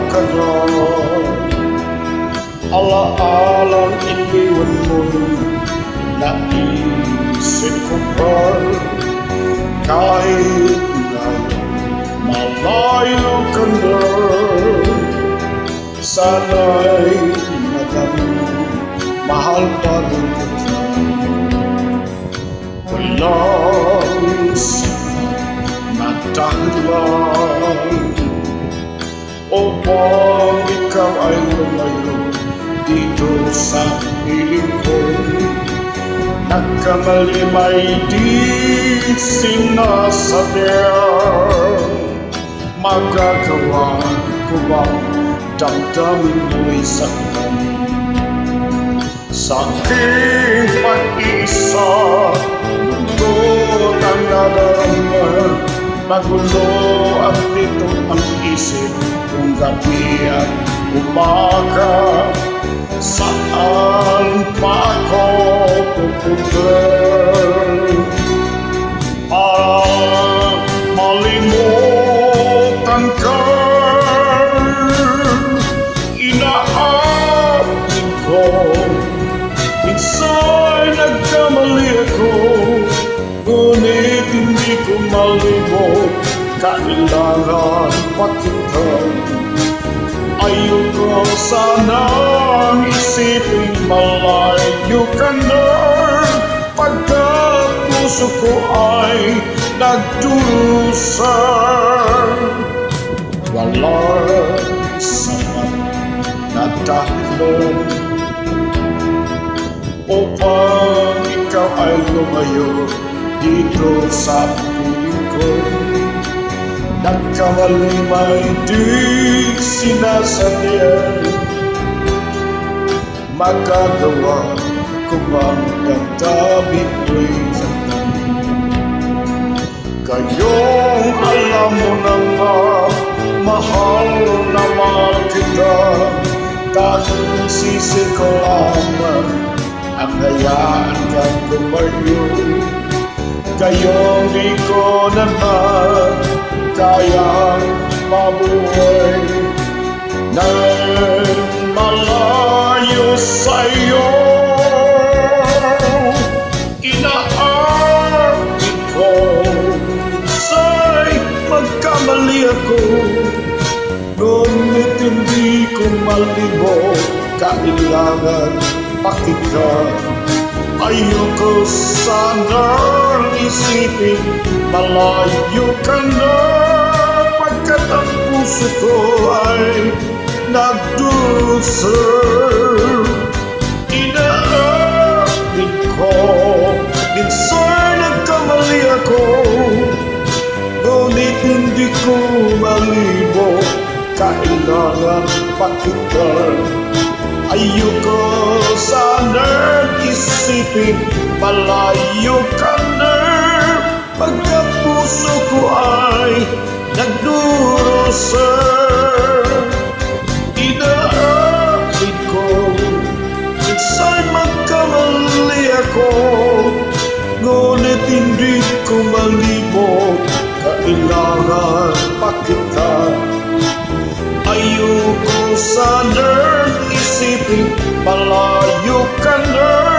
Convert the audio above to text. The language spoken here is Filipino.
ka na. Alaalang iniwan mo, naisip ko pa. Kahit na malayo ka na, sana'y mahal pa rin kita. Walang sapat na dahilan upang ikaw ay lumayo dito sa piling ko. Nagkamali may di sinasadya. Magagawa ko bang damdamin mo'y saktan? Sa aking pag-isa, mundo na nadarama. Magulo at dito ang isip kung gabi at umaga. Saan pa ako pupunta para malimutan ka? Inaamin ko, minsan nagkamali ako, ngunit hindi ko malimot. Kailangan pakinggan. Ayoko sanang isipin malayo ka na, pagkat puso ko ay nagdurusa. Walang sapat na dahilan upang ikaw ay lumayo dito sa piling ko. Nagkamali may di sinasadya. Magagawa ko bang damdamin mo'y saktan? Kayong alam mo naman, mahal na mahal kita. Dahil sisi ko lamang ang hayaan kang lumayo. Kayong di ko naman kayang mabuhay nang malayo sa'yo. Inaamin ko, sa'y magkamali ako, ngunit hindi ko malimot. Kailangan pakinggan. Ayoko sanang isipin malayo ka na, pagkat ang puso ko ay nagdurusa. Inaamin ko, minsan nagkamali ako, ngunit hindi ko malimot. Kailangan pakinggan. Ayoko sanang isipin malayo ka na, pagkat puso ko ay nagdurusa. Inaamin ko, minsan magkamali ako, ngunit hindi ko malimot. Kailangan pakinggan. Ayoko sanang isipin malayo ka na,